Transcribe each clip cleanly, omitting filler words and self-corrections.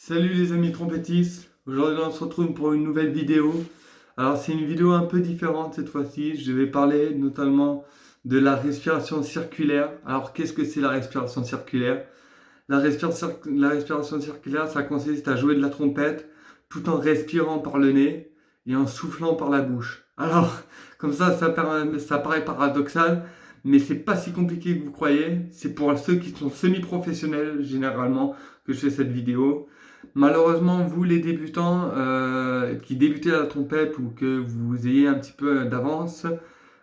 Salut les amis trompettistes, aujourd'hui on se retrouve pour une nouvelle vidéo. Alors c'est une vidéo un peu différente cette fois-ci, je vais parler notamment de la respiration circulaire. Alors qu'est-ce que c'est la respiration circulaire? La respiration circulaire, ça consiste à jouer de la trompette tout en respirant par le nez et en soufflant par la bouche. Alors, comme ça paraît paradoxal, mais c'est pas si compliqué que vous croyez. C'est pour ceux qui sont semi-professionnels généralement que je fais cette vidéo. Malheureusement, vous les débutants qui débutez à la trompette ou que vous ayez un petit peu d'avance,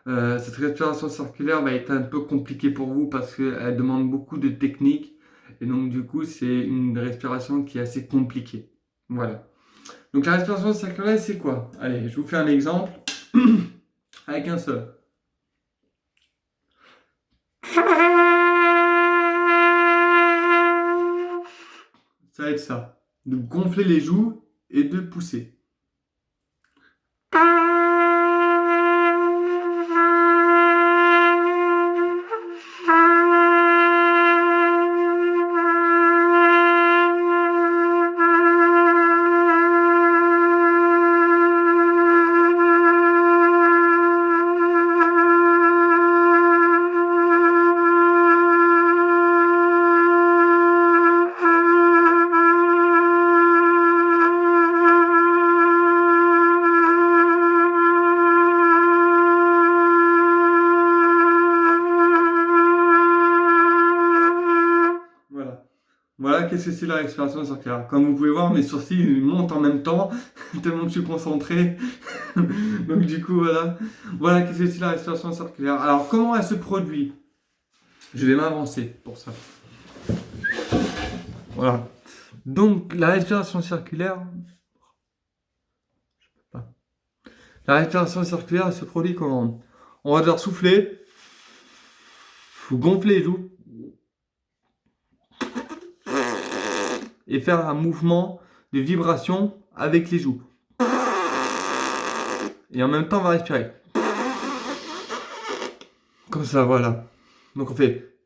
cette respiration circulaire va être un peu compliquée pour vous parce qu'elle demande beaucoup de technique et donc du coup c'est une respiration qui est assez compliquée. Voilà. Donc la respiration circulaire c'est quoi? Allez, je vous fais un exemple avec un seul. Ça va être ça. De gonfler les joues et de pousser. Voilà. Voilà qu'est-ce que c'est la respiration circulaire. Comme vous pouvez voir, mes sourcils ils montent en même temps, tellement que je suis concentré. Donc du coup, voilà. Voilà qu'est-ce que c'est la respiration circulaire. Alors, comment elle se produit? Je vais m'avancer pour ça. Voilà. Donc, la respiration circulaire... La respiration circulaire, elle se produit comment? On va devoir souffler. Faut gonfler les joues. Et faire un mouvement de vibration avec les joues. Et en même temps, on va respirer. Comme ça, voilà. Donc on fait...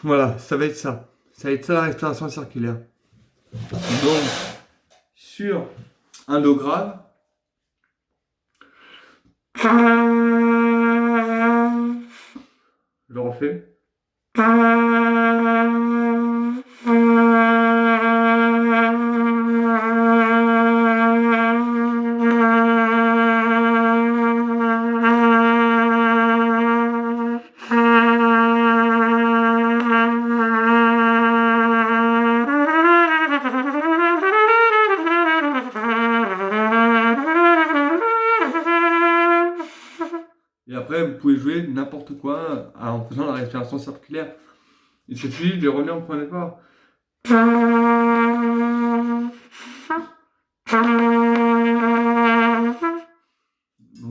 Voilà, ça va être ça. Ça va être ça la respiration circulaire. Donc, sur un do grave, je le refais. Et après, vous pouvez jouer n'importe quoi en faisant la respiration circulaire. Il suffit de revenir au point de départ. Donc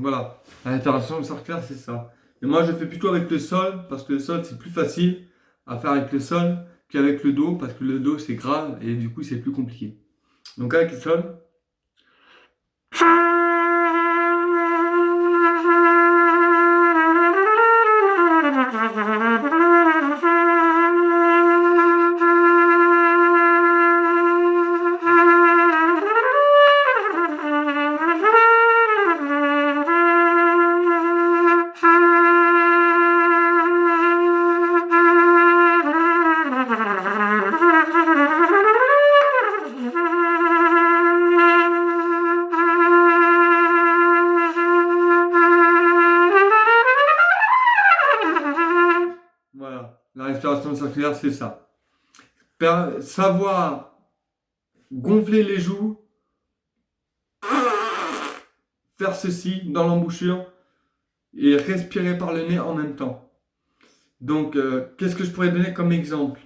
voilà, la respiration circulaire, c'est ça. Et moi, je fais plutôt avec le sol, parce que le sol, c'est plus facile à faire avec le sol qu'avec le do, parce que le do, c'est grave, et du coup, c'est plus compliqué. Donc avec le sol... Voilà, la respiration circulaire, c'est ça. Savoir gonfler les joues, faire ceci dans l'embouchure et respirer par le nez en même temps. Donc, qu'est-ce que je pourrais donner comme exemple?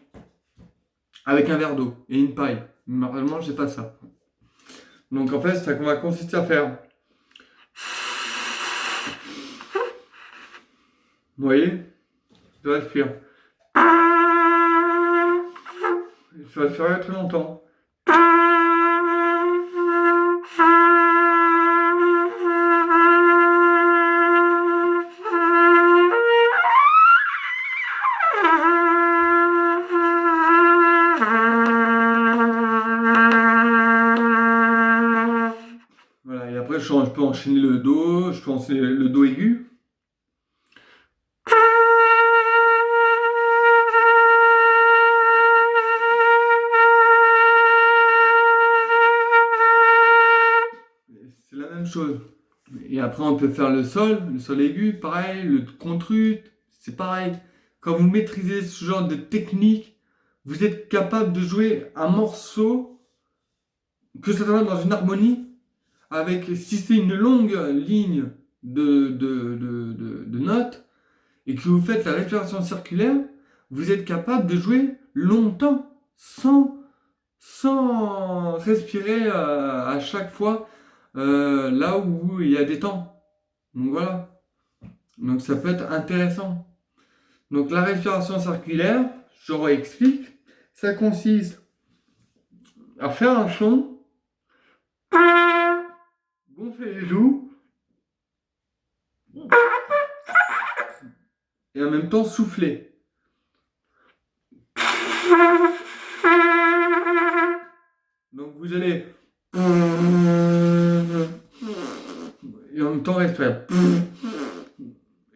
Avec un verre d'eau et une paille. Normalement, j'ai pas ça. Donc, en fait, ça va consister à faire. Vous voyez? Je respire. Je vais respirer très longtemps. Voilà, et après je peux enchaîner le Do, je peux enchaîner le Do aigu. C'est la même chose. Et après, on peut faire le sol aigu, pareil, le contre-ut, c'est pareil. Quand vous maîtrisez ce genre de technique, vous êtes capable de jouer un morceau, que ça soit dans une harmonie, avec, si c'est une longue ligne de notes, et que vous faites la respiration circulaire, vous êtes capable de jouer longtemps, sans respirer à chaque fois là où il y a des temps. Donc voilà. Donc ça peut être intéressant. Donc la respiration circulaire, je réexplique, ça consiste à faire un son, gonfler les joues et en même temps souffler. Donc vous allez et en même temps respirer.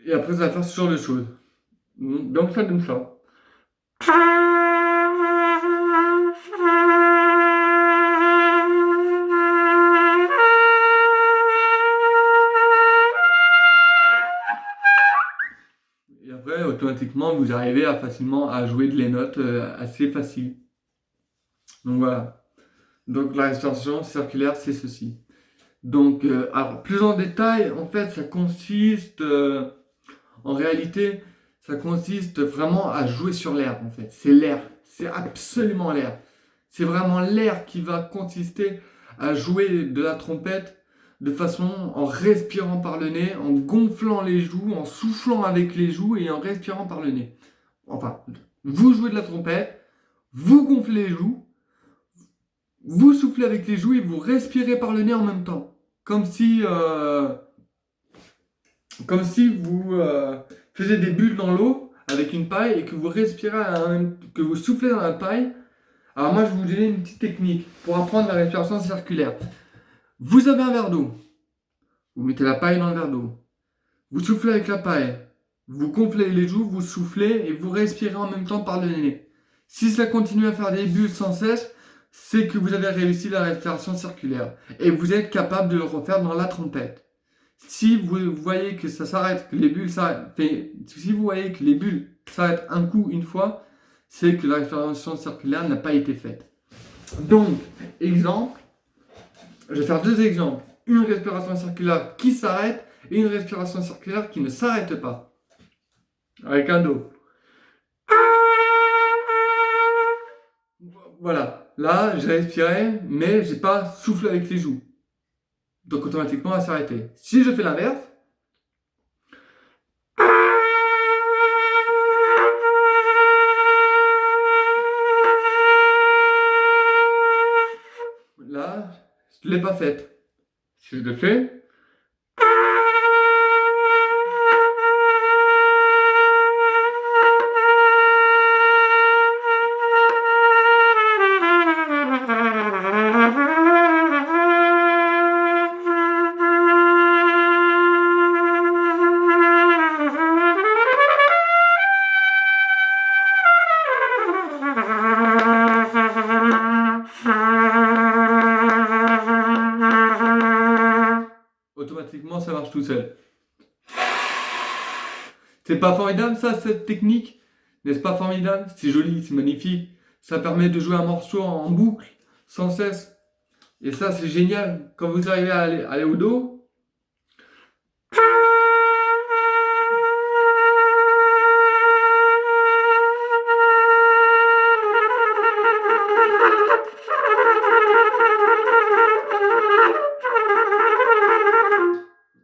Et après ça va faire ce genre de choses. Donc ça donne ça. Et après, automatiquement, vous arrivez facilement à jouer les notes assez faciles. Donc voilà. Donc la respiration circulaire, c'est ceci. Donc, alors plus en détail, en fait, ça consiste, en réalité, ça consiste vraiment à jouer sur l'air, en fait. C'est l'air, c'est absolument l'air. C'est vraiment l'air qui va consister à jouer de la trompette de façon en respirant par le nez, en gonflant les joues, en soufflant avec les joues et en respirant par le nez. Enfin, vous jouez de la trompette, vous gonflez les joues, vous soufflez avec les joues et vous respirez par le nez en même temps. Comme si vous faisiez des bulles dans l'eau avec une paille et que vous respirez, que vous soufflez dans la paille. Alors moi, je vais vous donner une petite technique pour apprendre la respiration circulaire. Vous avez un verre d'eau. Vous mettez la paille dans le verre d'eau. Vous soufflez avec la paille. Vous gonflez les joues, vous soufflez et vous respirez en même temps par le nez. Si ça continue à faire des bulles sans cesse, c'est que vous avez réussi la respiration circulaire. Et vous êtes capable de le refaire dans la trompette. Si vous voyez que ça s'arrête, que les bulles s'arrêtent, si vous voyez que les bulles s'arrêtent un coup, une fois, c'est que la respiration circulaire n'a pas été faite. Donc, exemple, je vais faire deux exemples. Une respiration circulaire qui s'arrête et une respiration circulaire qui ne s'arrête pas. Avec un Do. Voilà, là j'ai respiré, mais j'ai pas soufflé avec les joues. Donc automatiquement elle va s'arrêter. Si je fais l'inverse, là, je ne l'ai pas faite. Si je le fais, automatiquement ça marche tout seul. C'est pas formidable ça, cette technique? N'est-ce pas formidable? C'est joli, c'est magnifique. Ça permet de jouer un morceau en boucle, sans cesse. Et ça, c'est génial. Quand vous arrivez à aller au Do,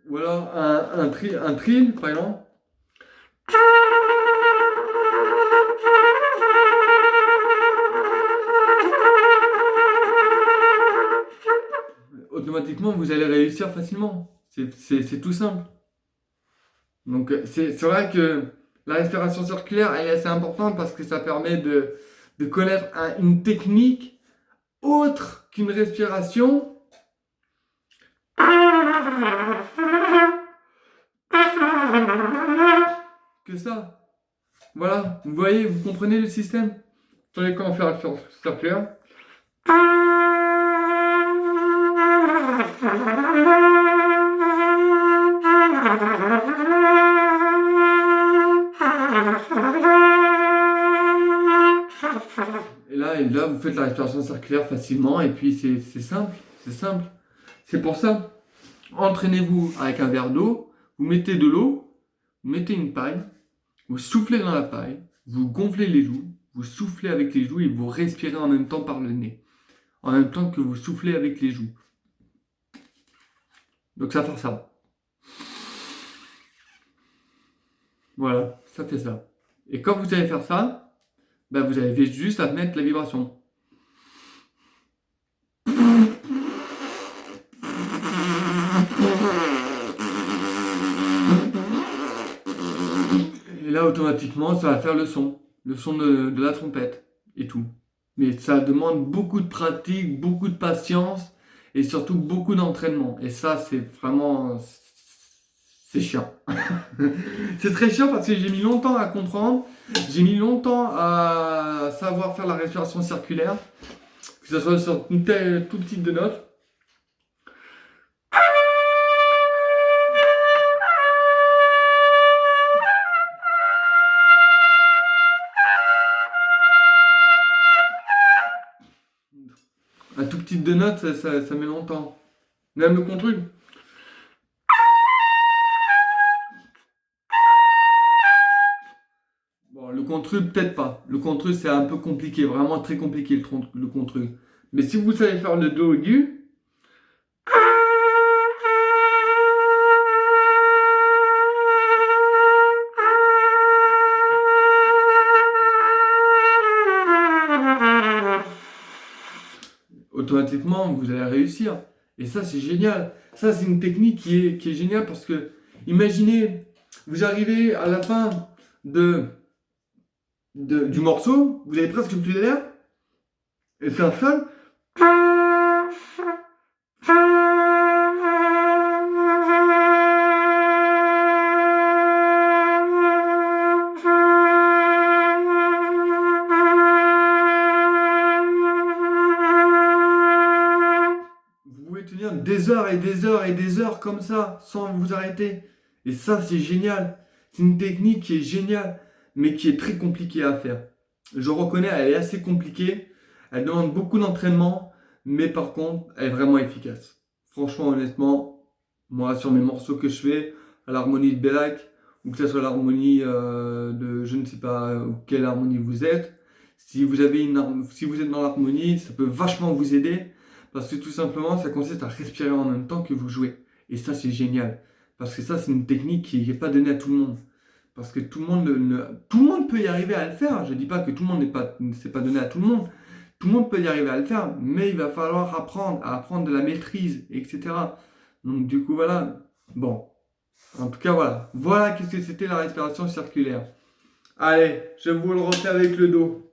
ou alors un trill, par exemple. Automatiquement, vous allez réussir facilement. C'est tout simple. Donc, c'est vrai que La respiration circulaire, elle est assez importante parce que ça permet de connaître une technique autre qu'une respiration que ça. Voilà, vous voyez, vous comprenez le système? Attendez, comment faire la respiration circulaire? Et là, vous faites la respiration circulaire facilement, et puis c'est simple, c'est simple. C'est pour ça, entraînez-vous avec un verre d'eau, vous mettez de l'eau, vous mettez une paille, vous soufflez dans la paille, vous gonflez les joues, vous soufflez avec les joues et vous respirez en même temps par le nez, en même temps que vous soufflez avec les joues. Donc ça fait ça. Voilà, ça fait ça. Et quand vous allez faire ça, ben vous avez juste à mettre la vibration. Et là, automatiquement, ça va faire le son de la trompette et tout. Mais ça demande beaucoup de pratique, beaucoup de patience et surtout beaucoup d'entraînement. Et ça, c'est vraiment... c'est chiant. C'est très chiant parce que j'ai mis longtemps à comprendre. J'ai mis longtemps à savoir faire la respiration circulaire. Que ce soit sur tout type de notes. Un tout petit de notes, ça met longtemps. Même le contrôle. Bon, le contrôle, peut-être pas. Le contrôle, c'est un peu compliqué, vraiment très compliqué le contrôle. Mais si vous savez faire le do aigu, automatiquement, vous allez réussir. Et ça, c'est génial. Ça, c'est une technique qui est géniale parce que, imaginez, vous arrivez à la fin du morceau, vous avez presque plus d'air, et c'est un sol. Vous pouvez tenir des heures et des heures et des heures comme ça, sans vous arrêter. Et ça, c'est génial. C'est une technique qui est géniale, mais qui est très compliquée à faire. Je reconnais, elle est assez compliquée. Elle demande beaucoup d'entraînement, mais par contre, elle est vraiment efficace. Franchement, honnêtement, moi, sur mes morceaux que je fais, à l'harmonie de Bellac, ou que ce soit l'harmonie de je ne sais pas quelle harmonie vous êtes, si vous êtes dans l'harmonie, ça peut vachement vous aider. Parce que tout simplement, ça consiste à respirer en même temps que vous jouez. Et ça, c'est génial. Parce que ça, c'est une technique qui n'est pas donnée à tout le monde. Parce que tout le monde peut y arriver à le faire. Je ne dis pas que tout le monde c'est pas donné à tout le monde. Tout le monde peut y arriver à le faire, mais il va falloir apprendre, à apprendre de la maîtrise, etc. Donc du coup, voilà. Bon. En tout cas, voilà. Voilà qu'est-ce que c'était la respiration circulaire. Allez, je vous le refais avec le dos.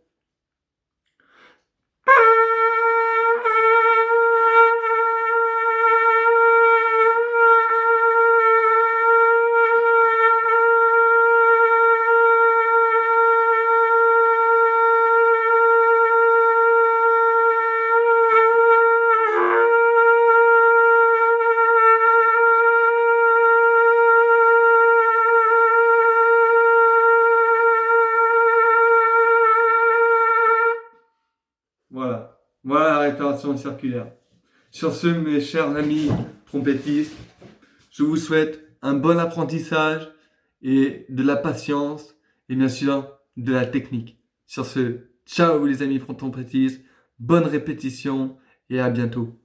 Voilà. Voilà la respiration circulaire. Sur ce, mes chers amis trompettistes, je vous souhaite un bon apprentissage et de la patience et bien sûr de la technique. Sur ce, ciao les amis trompettistes, bonne répétition et à bientôt.